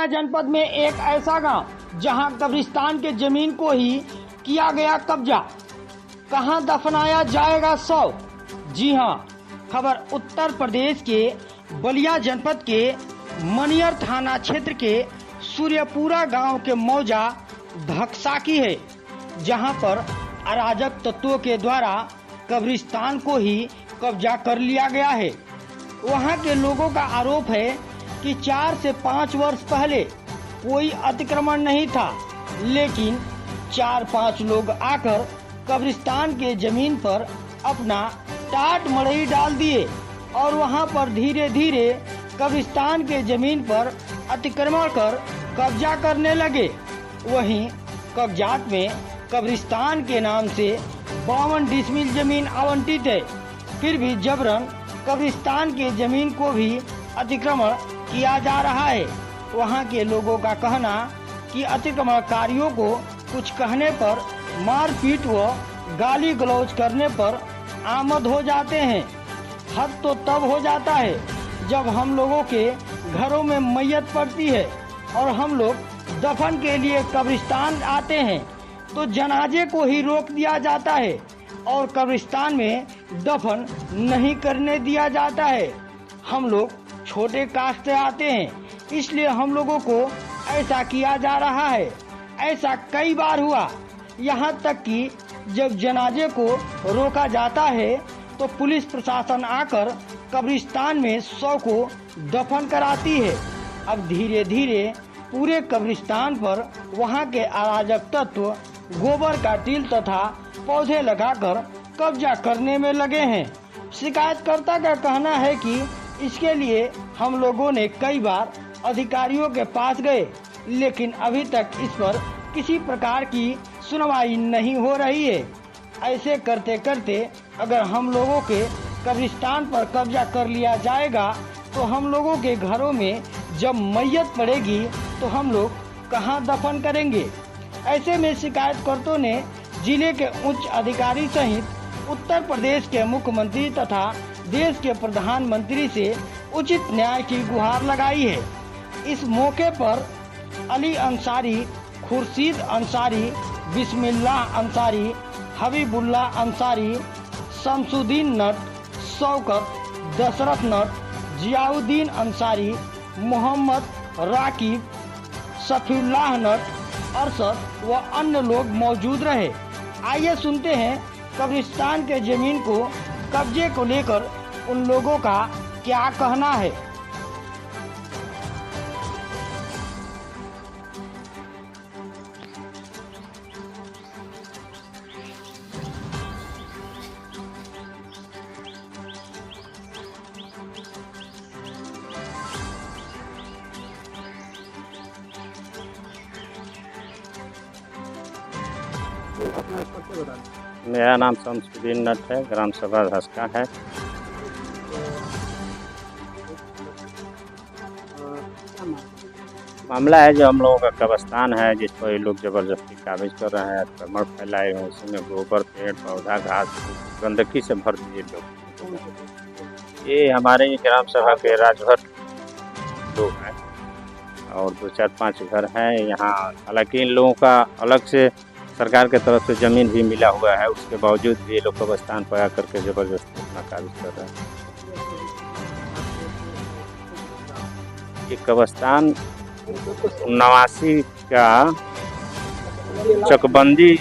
बलिया जनपद में एक ऐसा गांव जहां कब्रिस्तान के जमीन को ही किया गया कब्जा। कहां दफनाया जाएगा शव? जी हां, खबर उत्तर प्रदेश के बलिया जनपद के मनियर थाना क्षेत्र के सूर्यपुरा गांव के मौजा धक्सा की है, जहां पर अराजक तत्वों के द्वारा कब्रिस्तान को ही कब्जा कर लिया गया है। वहां के लोगों का आरोप है कि 4 से 5 वर्ष पहले कोई अतिक्रमण नहीं था, लेकिन 4-5 लोग आकर कब्रिस्तान के जमीन पर अपना टाट मड़ई डाल दिए और वहां पर धीरे धीरे कब्रिस्तान के जमीन पर अतिक्रमण कर कब्जा करने लगे। वहीं कागजात में कब्रिस्तान के नाम से 52 डिसमिल जमीन आवंटित है, फिर भी जबरन कब्रिस्तान के जमीन को भी अतिक्रमण किया जा रहा है। वहां के लोगों का कहना कि अतिक्रमणकारियों को कुछ कहने पर मारपीट व गाली गलौज करने पर आमद हो जाते हैं। हद तो तब हो जाता है जब हम लोगों के घरों में मैयत पड़ती है और हम लोग दफन के लिए कब्रिस्तान आते हैं तो जनाजे को ही रोक दिया जाता है और कब्रिस्तान में दफन नहीं करने दिया जाता है। हम लोग छोटे कास्ट से आते हैं, इसलिए हम लोगों को ऐसा किया जा रहा है। ऐसा कई बार हुआ, यहाँ तक कि जब जनाजे को रोका जाता है तो पुलिस प्रशासन आकर कब्रिस्तान में शव को दफन कराती है। अब धीरे धीरे पूरे कब्रिस्तान पर वहाँ के अराजक तत्व गोबर का टील तथा पौधे लगाकर कब्जा करने में लगे हैं। शिकायतकर्ता का कहना है कि इसके लिए हम लोगों ने कई बार अधिकारियों के पास गए, लेकिन अभी तक इस पर किसी प्रकार की सुनवाई नहीं हो रही है। ऐसे करते करते अगर हम लोगों के कब्रिस्तान पर कब्जा कर लिया जाएगा तो हम लोगों के घरों में जब मैयत पड़ेगी तो हम लोग कहां दफन करेंगे। ऐसे में शिकायतकर्ताओं ने जिले के उच्च अधिकारी सहित उत्तर प्रदेश के मुख्यमंत्री तथा देश के प्रधानमंत्री से उचित न्याय की गुहार लगाई है। इस मौके पर अली अंसारी, खुर्शीद अंसारी, बिस्मिल्लाह अंसारी, हबीबुल्लाह अंसारी, शमसुद्दीन नट, शौकत, दशरथ नट, जियाउद्दीन अंसारी, मोहम्मद राकिब, सफीउल्लाह नट, अरशद व अन्य लोग मौजूद रहे। आइए सुनते हैं कब्रिस्तान के जमीन को कब्जे को लेकर उन लोगों का क्या कहना है। मेरा नाम शमसुद्दीन नट है, ग्राम सभा धसका है। मामला है जो हम लोगों का कब्रिस्तान है जिस पर ये लोग जबरदस्ती काबिज कर रहे हैं, अतिक्रमण फैलाए हुए, उसी में गोबर, पेड़ पौधा, घास गंदगी से भर दिए लोग। ये हमारे ग्राम सभा के राजभर लोग हैं और 2-4-5 घर हैं यहाँ। हालांकि इन लोगों का अलग से सरकार के तरफ से ज़मीन भी मिला हुआ है, उसके बावजूद भी ये लोग कब्रिस्तान पर आकर के ज़बरदस्ती अपना काबिज कर रहे हैं। ये कब्रिस्तान 89 का चकबंदी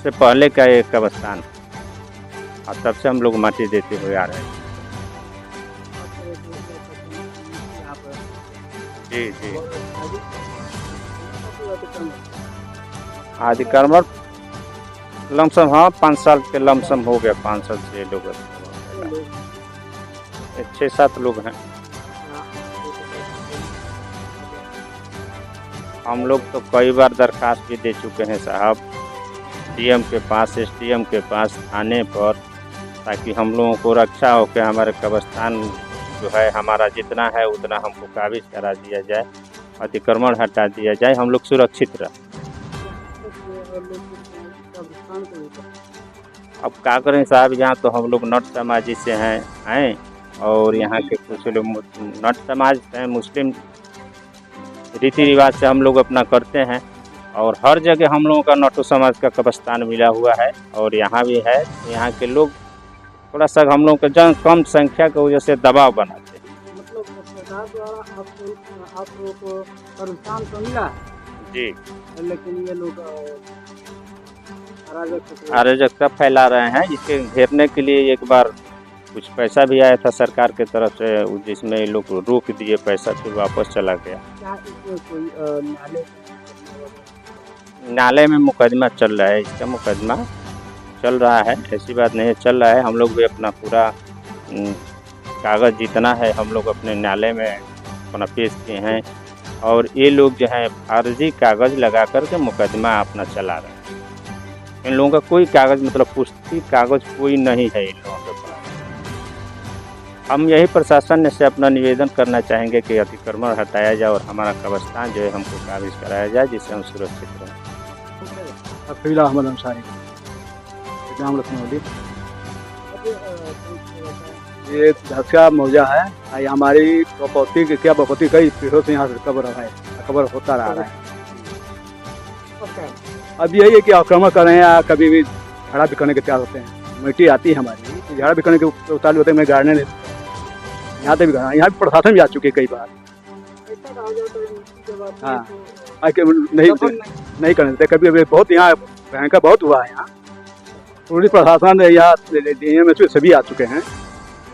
से पहले का एक कब्रिस्तान और तब से हम लोग माटी देते हुए आ रहे हैं। जी जी, अतिक्रमण लमसम, हाँ 5 साल के लमसम हो गया। 5 साल से लोग 6-7 लोग हैं। हम लोग तो कई बार दरखास्त भी दे चुके हैं साहब, डीएम के पास, एसडीएम के पास, थाने पर, ताकि हम लोगों को रक्षा हो कि हमारे कब्रिस्तान जो है हमारा जितना है उतना हमको काबिज करा दिया जाए, अतिक्रमण हटा दिया जाए, हम लोग सुरक्षित रहे। अब क्या करें साहब, यहाँ तो हम लोग नट समाजी से हैं और यहाँ के कुछ लोग नट समाज हैं, मुस्लिम रीति रिवाज से हम लोग अपना करते हैं। और हर जगह हम लोगों का नौटू समाज का कब्रिस्तान मिला हुआ है और यहाँ भी है। यहाँ के लोग थोड़ा सा हम लोग का कम संख्या की वजह से दबाव बनाते हैं। मतलब सरकार द्वारा आप लोगों को कब्रिस्तान तो मिला है, जी, लेकिन ये लोग अराजकता फैला रहे हैं। इसके घेरने के लिए एक बार कुछ पैसा भी आया था सरकार की तरफ से, जिसमें ये लोग रोक दिए पैसा, फिर वापस चला गया। क्या इसमें कोई नाले में मुकदमा चल रहा है, इसका मुकदमा चल रहा है, ऐसी बात नहीं है, चल रहा है। हम लोग भी अपना पूरा कागज़ जितना है हम लोग अपने न्यायालय में अपना पेश किए हैं। और ये लोग जो है फर्जी कागज़ लगा करके मुकदमा अपना चला रहे हैं। इन लोगों का कोई कागज़ मतलब पुष्टि कागज़ कोई नहीं है इन लोगों के पास। हम यही प्रशासन से अपना निवेदन करना चाहेंगे कि अतिक्रमण हटाया जाए और हमारा कब्रिस्तान जो है हमको काबिज कराया जाए, जिससे हम सुरक्षित रहें। अफीला अहमद अंसारी, ग्राम लखनऊ। ये धक्का मौजा है, ये हमारी बपौती की क्या बपौती कई पीढ़ों से यहाँ से कब्र होता रहा है। अब यही है कि आक्रमण कर रहे हैं या कभी भी झाड़ा भी करने के तैयार होते हैं। मिट्टी आती है हमारी, झाड़ा भी करने के उतार होते हैं, मैं गाड़ने नहीं, यहाँ पे भी गाड़ा, यहाँ भी प्रशासन भी आ चुके कई बार। हाँ, नहीं करने देते कभी। अभी बहुत यहाँ भयंकर बहुत हुआ है यहाँ, पुलिस प्रशासन यहाँ डीएम में सभी आ चुके हैं।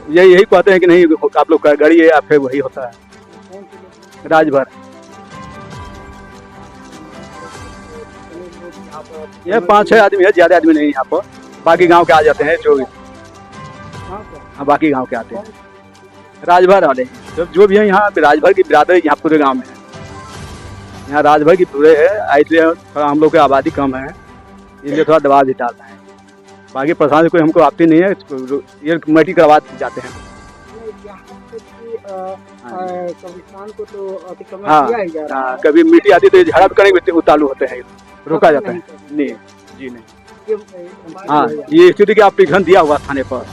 यही कहते हैं कि नहीं आप लोग गाड़ी है या फिर वही होता है। राजभर ये 5-6 आदमी है, ज़्यादा आदमी नहीं यहाँ पर। बाकी गांव के आ जाते हैं जो, हाँ बाकी गांव के आते हैं। राजभर वाले जो भी है यहाँ राजभर की बिरादरी यहाँ पूरे गांव में है। यहाँ राजभर की पूरे है, इसलिए थोड़ा हम लोग की आबादी कम है, इसलिए थोड़ा दबाव भी डालता है। बाकी प्रशासन कोई हमको आपत्ति नहीं है, ये कमेटी करवा जाते हैं। हाँ, कभी मिट्टी आती तो झाड़ा भी करने उतालू होते हैं, रोका जाता है। नहीं जी नहीं। हाँ, ये स्थिति का एप्लीकेशन दिया हुआ थाने पर,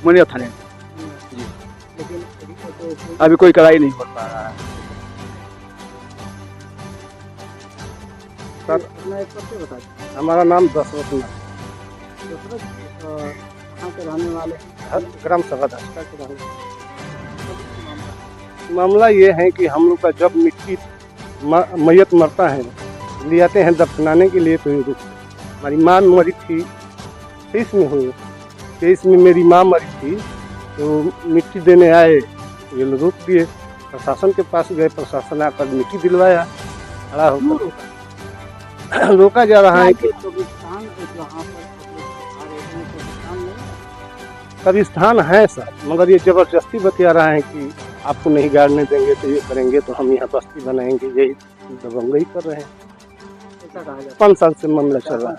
मुनिया थाने जी, अभी कोई कार्रवाई नहीं हो पा रहा है। हमारा नाम दशरथ है, रहने वाले ग्राम सभा मामला ये है कि हम लोग का जब मिट्टी मैयत मरता है ले आते हैं दफनाने के लिए, तो हमारी माँ मरी थी 23 में हुई, 23 में मेरी माँ मरी थी, तो मिट्टी देने आए, ये लोग रोक दिए। प्रशासन के पास गए, प्रशासन आकर मिट्टी दिलवाया, खड़ा होकर रोका जा रहा है कि कब्रिस्तान है सर, मगर ये जबरदस्ती बता रहा है कि आपको नहीं गाड़ने देंगे तो ये करेंगे, तो हम यहाँ बस्ती बनाएंगे, यही दबंगई कर रहे हैं। 5 साल से मामला चल रहा है।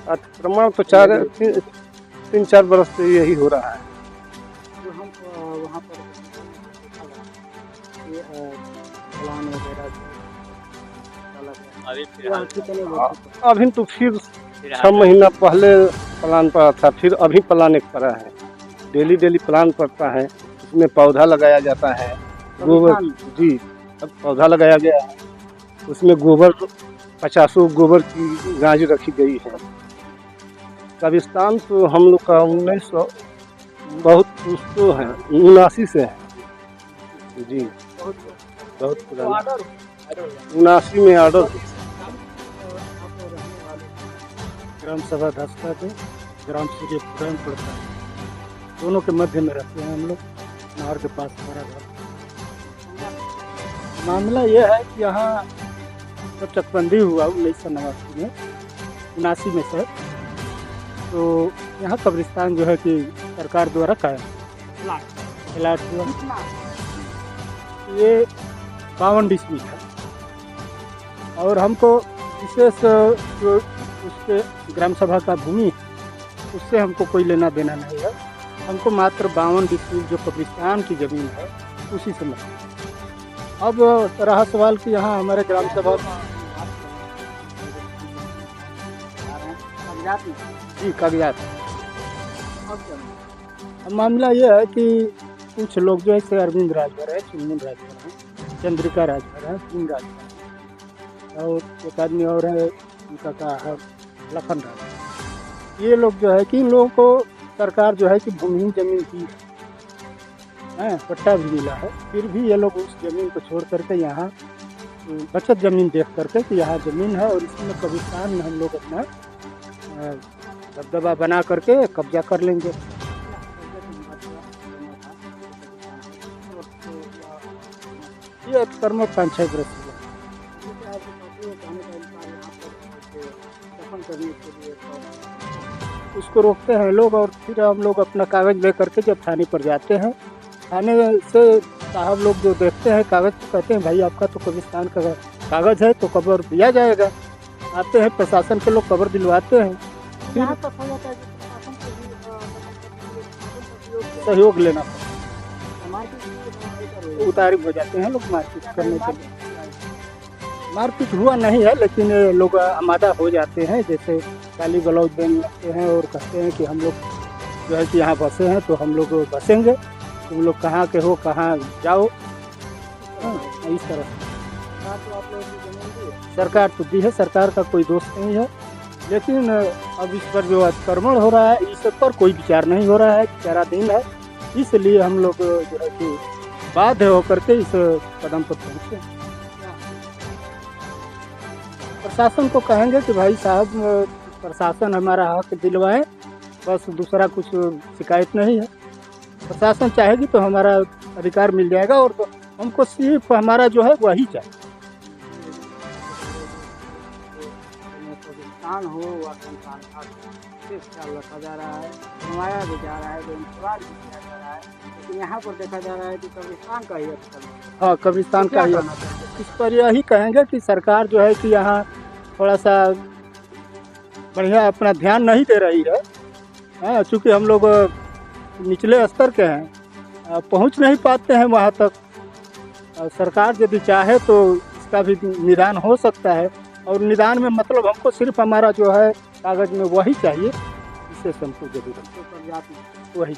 अतिक्रमण तो 3-4 बरस से यही हो रहा है। अभी तो फिर 6 महीना पहले प्लान पड़ा था, फिर अभी प्लान एक पड़ा है। डेली प्लान पड़ता है, उसमें पौधा लगाया जाता है, गोबर जी, अब पौधा लगाया गया है, उसमें गोबर 50 गोबर की गाज रखी गई है। कब्रिस्तान तो हम लोग का 1900 बहुत तो है, 79 से है जी, बहुत पुराना, 79 में ऑर्डर। ग्राम सभा धसका पे ग्राम सूर्य पुरान पड़ता है, दोनों के मध्य में रहते हैं हम लोग, नहर के पास हमारा घर। मामला यह है कि यहाँ जब चकबंदी हुआ 1989 में, 79 में सर, तो यहाँ कब्रिस्तान जो है कि सरकार द्वारा कायम प्लाट हुआ। ये 52 डिसमिल है और हमको विशेष जो उसके ग्राम सभा का भूमि है उससे हमको कोई लेना देना नहीं है। हमको मात्र 52 डिसमिल जो कब्रिस्तान की ज़मीन है उसी से मतलब। अब रहा सवाल कि यहाँ हमारे ग्राम सभा जी कागजात। अब मामला ये है कि कुछ लोग जो है जैसे अरविंद राजभर है, चुनमुन राजभर है, चंद्रिका राजभर है, तीन राजभर है, और एक आदमी और है उनका कहा है लखन राजभर। ये लोग जो है कि इन लोगों को सरकार जो है कि भूमिहीन जमीन दी है, पट्टा भी मिला है, फिर भी ये लोग उस जमीन को छोड़ करके यहाँ बचत जमीन देख करके कि यहाँ जमीन है और इसमें कब्रिस्तान में हम लोग अपना दबदबा बना करके कब्जा कर लेंगे। ये अतिक्रमण 5-6 बरस हुआ। उसको रोकते हैं लोग और फिर हम लोग अपना कागज़ ले करके जब थाने पर जाते हैं, थाने से साहब लोग जो देखते हैं कागज़ तो कहते हैं भाई आपका तो कब्रिस्तान का कागज़ है तो कब्र दिया जाएगा। आते हैं प्रशासन के लोग कब्र दिलवाते हैं, फिर सहयोग लेना पड़ता है, उतारी हो जाते हैं लोग मारपीट करने के लिए। मारपीट हुआ नहीं है लेकिन लोग आमादा हो जाते हैं, जैसे गाली गलौज देने लगते हैं और कहते हैं कि हम लोग जो है कि यहाँ बसे हैं तो हम लोग बसेंगे, तुम लोग कहाँ के हो, कहाँ जाओ, इस तरह से। सरकार तो दी है, सरकार का कोई दोष नहीं है, लेकिन अब इस पर जो अतिक्रमण हो रहा है इस पर कोई विचार नहीं हो रहा है, विचाराधीन है, इसलिए हम लोग जो है कि बाध्य होकर के इस कदम पर पहुँचे। प्रशासन को कहेंगे कि भाई साहब प्रशासन हमारा हक दिलवाए, बस दूसरा कुछ शिकायत नहीं है। प्रशासन चाहेगी तो हमारा अधिकार मिल जाएगा और तो हमको सिर्फ हमारा जो है वही चाहिए। संस्थान हो वह संस्थान ख्याल रखा जा रहा है, बनवाया भी जा रहा है, इंतजार भी किया जा रहा है, लेकिन यहाँ पर देखा जा रहा है कि कब्रिस्तान का ही हाँ कब्रिस्तान का ही इस पर यही कहेंगे कि सरकार जो है कि यहाँ थोड़ा सा बढ़िया अपना ध्यान नहीं दे रही है। हाँ, चूँकि हम लोग निचले स्तर के हैं, पहुँच नहीं पाते हैं वहाँ तक। सरकार यदि चाहे तो इसका भी निदान हो सकता है, और निदान में मतलब हमको सिर्फ हमारा जो है कागज़ में वही चाहिए, इससे हमको जरूरत वही।